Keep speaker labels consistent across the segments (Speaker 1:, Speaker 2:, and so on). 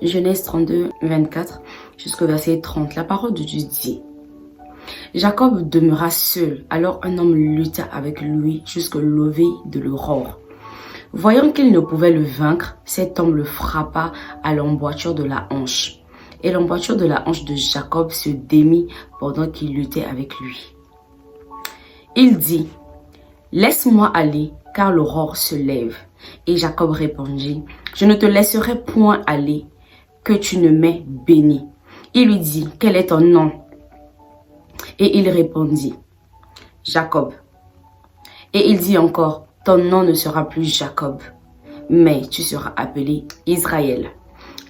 Speaker 1: Genèse 32, 24 jusqu'au verset 30. La parole de Dieu dit: Jacob demeura seul, alors un homme lutta avec lui jusqu'au lever de l'aurore. Voyant qu'il ne pouvait le vaincre, cet homme le frappa à l'emboîture de la hanche. Et l'emboîture de la hanche de Jacob se démit pendant qu'il luttait avec lui. Il dit: Laisse-moi aller, car l'aurore se lève. Et Jacob répondit: Je ne te laisserai point aller, que tu ne m'aies béni. Il lui dit: Quel est ton nom? Et il répondit: Jacob. Et il dit encore: Ton nom ne sera plus Jacob, mais tu seras appelé Israël.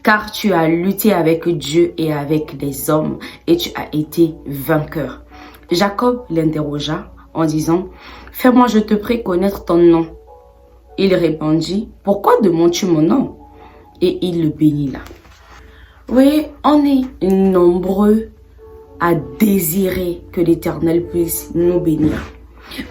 Speaker 1: Car tu as lutté avec Dieu et avec les hommes, et tu as été vainqueur. Jacob l'interrogea en disant: Fais-moi, je te prie, connaître ton nom. Il répondit: Pourquoi demandes-tu mon nom? Et il le bénit là. Oui, on est nombreux à désirer que l'Éternel puisse nous bénir.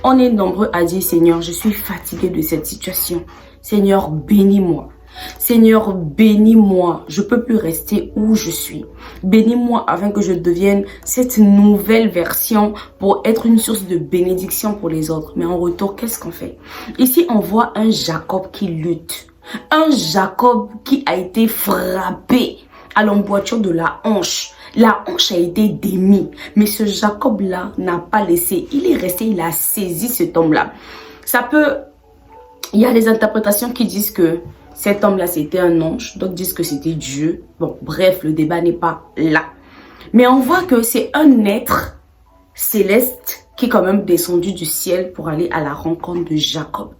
Speaker 1: On est nombreux à dire: Seigneur, je suis fatigué de cette situation. Seigneur, bénis-moi. Seigneur, bénis-moi. Je ne peux plus rester où je suis. Bénis-moi afin que je devienne cette nouvelle version pour être une source de bénédiction pour les autres. Mais en retour, qu'est-ce qu'on fait? Ici, on voit un Jacob qui lutte. Un Jacob qui a été frappé à l'emboîture de la hanche. La hanche a été démise. Mais ce Jacob-là n'a pas laissé. Il est resté, il a saisi cet homme-là. Il y a des interprétations qui disent que cet homme-là, c'était un ange. D'autres disent que c'était Dieu. Bon, bref, le débat n'est pas là. Mais on voit que c'est un être céleste qui est quand même descendu du ciel pour aller à la rencontre de Jacob.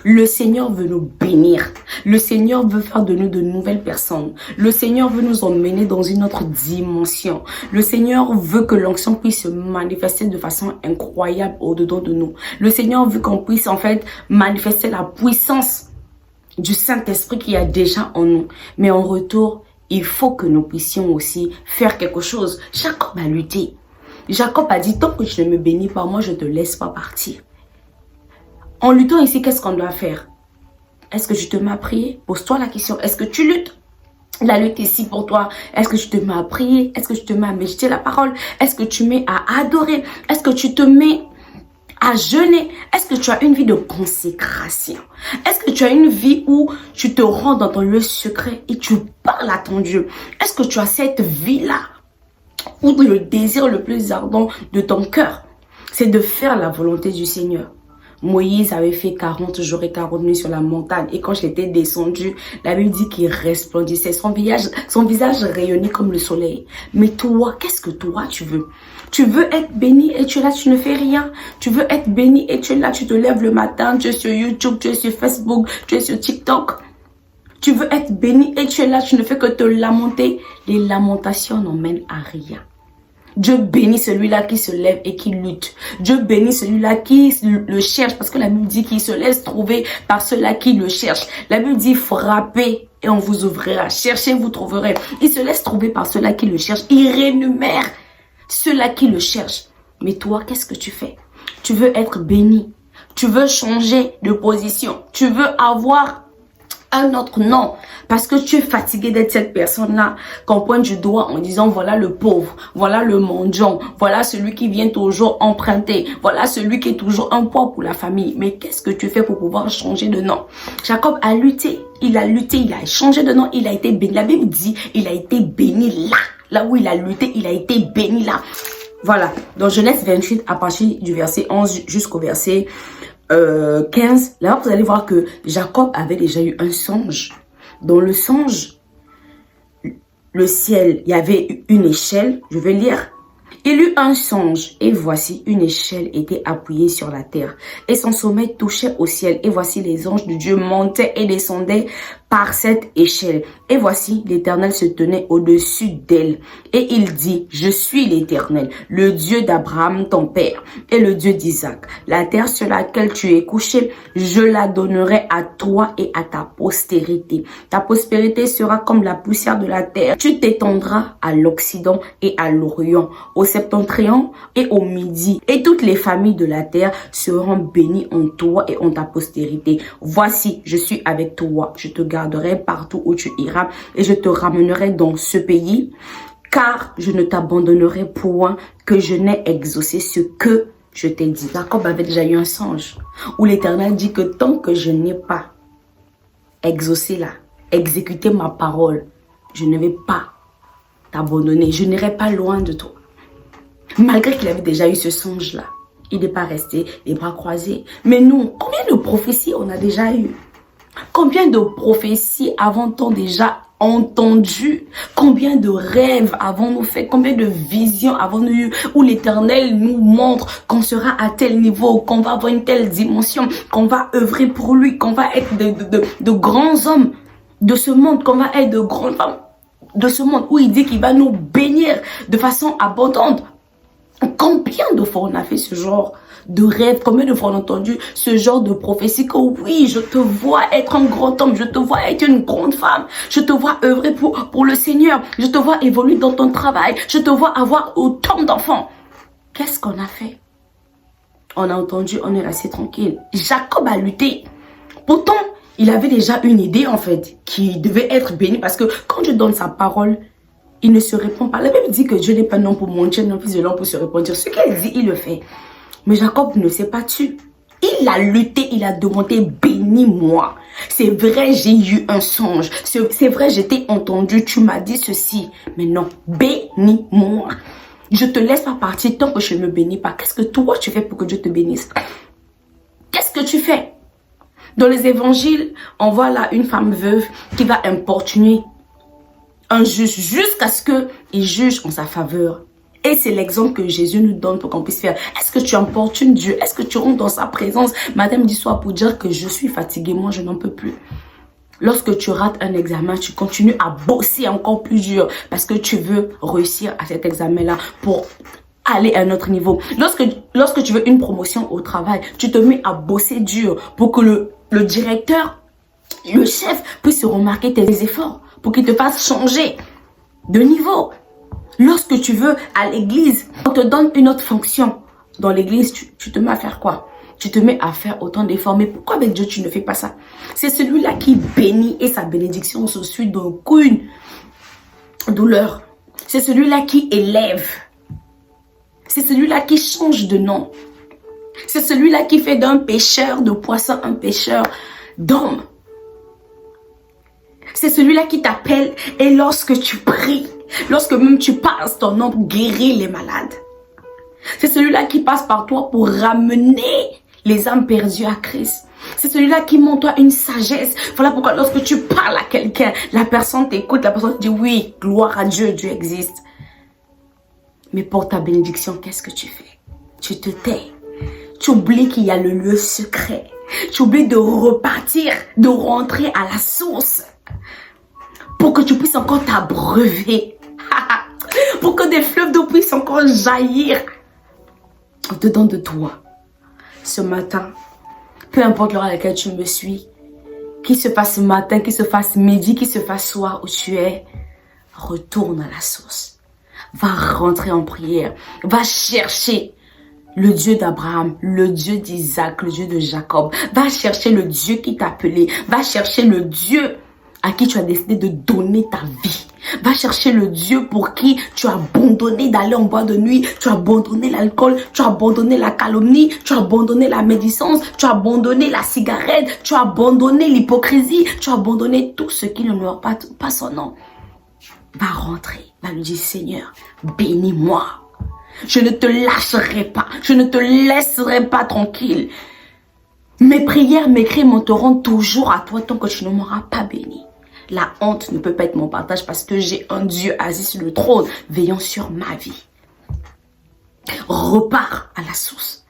Speaker 1: Le Seigneur veut nous bénir. Le Seigneur veut faire de nous de nouvelles personnes. Le Seigneur veut nous emmener dans une autre dimension. Le Seigneur veut que l'onction puisse se manifester de façon incroyable au-dedans de nous. Le Seigneur veut qu'on puisse en fait manifester la puissance du Saint-Esprit qui a déjà en nous. Mais en retour, il faut que nous puissions aussi faire quelque chose. Jacob a lutté. Jacob a dit: tant que tu ne me bénis pas, moi je ne te laisse pas partir. En luttant ici, qu'est-ce qu'on doit faire? Est-ce que tu te mets à prier? Pose-toi la question. Est-ce que tu luttes? La lutte ici pour toi. Est-ce que tu te mets à prier? Est-ce que tu te mets à méditer la parole? Est-ce que tu te mets à adorer? Est-ce que tu te mets à jeûner? Est-ce que tu as une vie de consécration? Est-ce que tu as une vie où tu te rends dans ton lieu secret et tu parles à ton Dieu? Est-ce que tu as cette vie-là où le désir le plus ardent de ton cœur, c'est de faire la volonté du Seigneur? Moïse avait fait 40 jours et 40 nuits sur la montagne. Et quand j'étais descendu, la Bible dit qu'il resplendissait. Son visage rayonnait comme le soleil. Mais toi, qu'est-ce que toi tu veux? Tu veux être béni et tu es là, tu ne fais rien. Tu veux être béni et tu es là, tu te lèves le matin, tu es sur YouTube, tu es sur Facebook, tu es sur TikTok. Tu veux être béni et tu es là, tu ne fais que te lamenter. Les lamentations n'emmènent à rien. Dieu bénit celui-là qui se lève et qui lutte. Dieu bénit celui-là qui le cherche. Parce que la Bible dit qu'il se laisse trouver par ceux-là qui le cherchent. La Bible dit: frappez et on vous ouvrira. Cherchez, vous trouverez. Il se laisse trouver par ceux-là qui le cherchent. Il rémunère ceux-là qui le cherchent. Mais toi, qu'est-ce que tu fais? Tu veux être béni. Tu veux changer de position. Tu veux avoir un autre nom, parce que tu es fatigué d'être cette personne-là qu'on pointe du doigt en disant: voilà le pauvre, voilà le mendiant, voilà celui qui vient toujours emprunter, voilà celui qui est toujours un poids pour la famille. Mais qu'est-ce que tu fais pour pouvoir changer de nom? Jacob a lutté, il a changé de nom, il a été béni. La Bible dit: il a été béni là où il a lutté, il a été béni là. Voilà, dans Genèse 28, à partir du verset 11 jusqu'au verset 15, là vous allez voir que Jacob avait déjà eu un songe. Dans le songe, le ciel, il y avait une échelle, je vais lire. Il eut un songe, et voici une échelle était appuyée sur la terre, et son sommet touchait au ciel, et voici les anges de Dieu montaient et descendaient par cette échelle. Et voici, l'Éternel se tenait au-dessus d'elle. Et il dit: je suis l'Éternel, le Dieu d'Abraham ton père, et le Dieu d'Isaac. La terre sur laquelle tu es couché, je la donnerai à toi et à ta postérité. Ta postérité sera comme la poussière de la terre. Tu t'étendras à l'Occident et à l'Orient, au septentrion et au midi. Et toutes les familles de la terre seront bénies en toi et en ta postérité. Voici, je suis avec toi, je te garde garderai partout où tu iras et je te ramènerai dans ce pays, car je ne t'abandonnerai point que je n'ai exaucé ce que je t'ai dit. Jacob avait déjà eu un songe où l'Éternel dit que tant que je n'ai pas exaucé là, exécuté ma parole, je ne vais pas t'abandonner, je n'irai pas loin de toi. Malgré qu'il avait déjà eu ce songe-là, il n'est pas resté les bras croisés. Mais nous, combien de prophéties on a déjà eu? Combien de prophéties avons-nous déjà entendu? Combien de rêves avons-nous fait? Combien de visions avons-nous eu où l'Éternel nous montre qu'on sera à tel niveau, qu'on va avoir une telle dimension, qu'on va œuvrer pour lui, qu'on va être de grands hommes de ce monde, qu'on va être de grandes femmes de ce monde, où il dit qu'il va nous bénir de façon abondante. Combien de fois on a fait ce genre de rêve? Combien de fois on a entendu ce genre de prophétie que oui, je te vois être un grand homme, je te vois être une grande femme, je te vois œuvrer pour le Seigneur, je te vois évoluer dans ton travail, je te vois avoir autant d'enfants. Qu'est-ce qu'on a fait? On a entendu, on est resté tranquille. Jacob a lutté. Pourtant, il avait déjà une idée en fait, qui devait être bénie, parce que quand Dieu donne sa parole, il ne se répond pas. La Bible dit que Dieu n'est pas non pour mentir, non fils de l'homme pour se répondre. Ce qu'elle dit, il le fait. Mais Jacob ne s'est pas tué. Il a lutté, il a demandé, bénis-moi. C'est vrai, j'ai eu un songe. C'est vrai, j'ai été entendu, tu m'as dit ceci. Mais non, bénis-moi. Je te laisse pas partir tant que je ne me bénis pas. Qu'est-ce que toi tu fais pour que Dieu te bénisse? Qu'est-ce que tu fais? Dans les évangiles, on voit là une femme veuve qui va importuner un juge jusqu'à ce qu'il juge en sa faveur. Et c'est l'exemple que Jésus nous donne pour qu'on puisse faire. Est-ce que tu importunes Dieu? Est-ce que tu rentres dans sa présence matin, midi, soir pour dire que je suis fatigué, moi je n'en peux plus? Lorsque tu rates un examen, tu continues à bosser encore plus dur parce que tu veux réussir à cet examen-là pour aller à un autre niveau. Lorsque tu veux une promotion au travail, tu te mets à bosser dur pour que le directeur, le chef puisse remarquer tes efforts, pour qu'il te fasse changer de niveau. Lorsque tu veux à l'église, on te donne une autre fonction. Dans l'église, tu te mets à faire quoi? Tu te mets à faire autant d'efforts. Mais pourquoi avec Dieu, tu ne fais pas ça? C'est celui-là qui bénit et sa bénédiction se suit d'aucune douleur. C'est celui-là qui élève. C'est celui-là qui change de nom. C'est celui-là qui fait d'un pêcheur de poissons un pêcheur d'hommes. C'est celui-là qui t'appelle et lorsque tu pries, lorsque même tu passes ton nom pour guérir les malades. C'est celui-là qui passe par toi pour ramener les âmes perdues à Christ. C'est celui-là qui montre toi une sagesse. Voilà pourquoi lorsque tu parles à quelqu'un, la personne t'écoute, la personne te dit oui, gloire à Dieu, Dieu existe. Mais pour ta bénédiction, qu'est-ce que tu fais? Tu te tais. Tu oublies qu'il y a le lieu secret. Tu oublies de repartir, de rentrer à la source. Pour que tu puisses encore t'abreuver. Pour que des fleuves d'eau puissent encore jaillir dedans de toi. Ce matin, peu importe l'heure à laquelle tu me suis, qu'il se fasse matin, qu'il se fasse midi, qu'il se fasse soir où tu es, retourne à la source. Va rentrer en prière. Va chercher le Dieu d'Abraham, le Dieu d'Isaac, le Dieu de Jacob. Va chercher le Dieu qui t'a appelé. Va chercher le Dieu à qui tu as décidé de donner ta vie. Va chercher le Dieu pour qui tu as abandonné d'aller en boîte de nuit, tu as abandonné l'alcool, tu as abandonné la calomnie, tu as abandonné la médisance, tu as abandonné la cigarette, tu as abandonné l'hypocrisie, tu as abandonné tout ce qui n'honore pas son nom. Va rentrer, va lui dire Seigneur, bénis-moi. Je ne te lâcherai pas, je ne te laisserai pas tranquille. Mes prières, mes cris monteront toujours à toi tant que tu ne m'auras pas béni. La honte ne peut pas être mon partage parce que j'ai un Dieu assis sur le trône veillant sur ma vie. Repars à la source.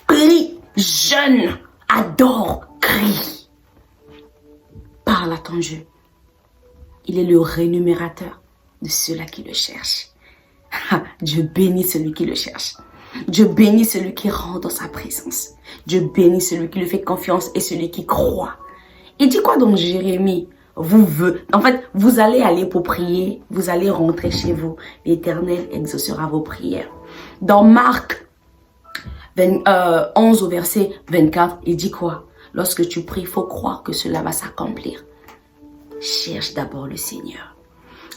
Speaker 1: Prie, jeûne, adore, crie. Parle à ton Dieu. Il est le rémunérateur de ceux-là qui le cherchent. Dieu bénit celui qui le cherche. Dieu bénit celui qui rentre dans sa présence. Dieu bénit celui qui lui fait confiance et celui qui croit. Il dit quoi dans Jérémie? Vous allez aller pour prier, vous allez rentrer chez vous. L'Éternel exaucera vos prières. Dans Marc 11 au verset 24, il dit quoi? Lorsque tu pries, il faut croire que cela va s'accomplir. cherche d'abord le Seigneur.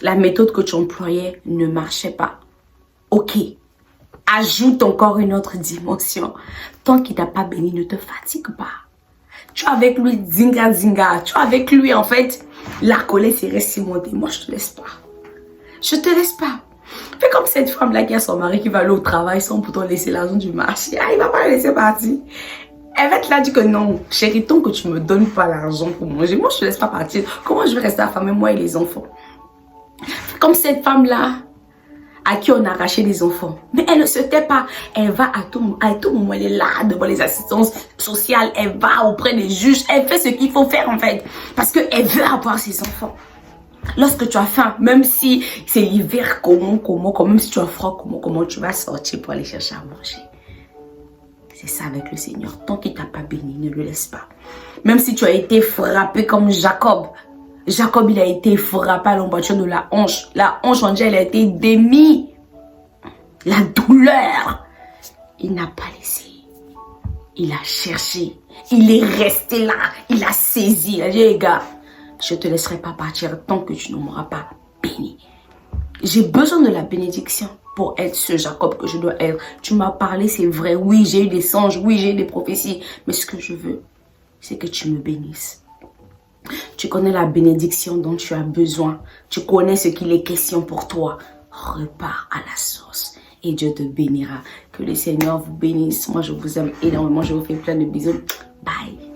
Speaker 1: La méthode que tu employais ne marchait pas. Ok, ajoute encore une autre dimension. Tant qu'il t'a pas béni, ne te fatigue pas. Tu es avec lui, zinga zinga. Tu es avec lui, en fait, la colère s'est cimentée. Moi, je te laisse pas. Je te laisse pas. Fais comme cette femme-là qui a son mari qui va aller au travail sans pourtant laisser l'argent du marché. Ah, il va pas la laisser partir. Elle va te là dire que non, chérie, tant que tu me donnes pas l'argent pour manger, moi, je te laisse pas partir. Comment je vais rester affamée, moi et les enfants? Fais comme cette femme-là à qui on a arraché des enfants. Mais elle ne se tait pas. Elle va à tout moment, elle est là devant les assistances sociales. Elle va auprès des juges. Elle fait ce qu'il faut faire en fait. Parce qu'elle veut avoir ses enfants. Lorsque tu as faim, même si c'est l'hiver, même si tu as froid, comment tu vas sortir pour aller chercher à manger. C'est ça avec le Seigneur. Tant qu'il t'a pas béni, ne le laisse pas. Même si tu as été frappé comme Jacob. Jacob, il a été frappé à l'embrasure de la hanche. La hanche, on dit, elle a été démise. La douleur. Il n'a pas laissé. Il a cherché. Il est resté là. Il a saisi. Il a dit, les gars, je ne te laisserai pas partir tant que tu ne m'auras pas béni. J'ai besoin de la bénédiction pour être ce Jacob que je dois être. Tu m'as parlé, c'est vrai. Oui, j'ai eu des songes. Oui, j'ai eu des prophéties. Mais ce que je veux, c'est que tu me bénisses. Tu connais la bénédiction dont tu as besoin. Tu connais ce qu'il est question pour toi. Repars à la source et Dieu te bénira. Que le Seigneur vous bénisse. Moi, je vous aime énormément. Je vous fais plein de bisous. Bye.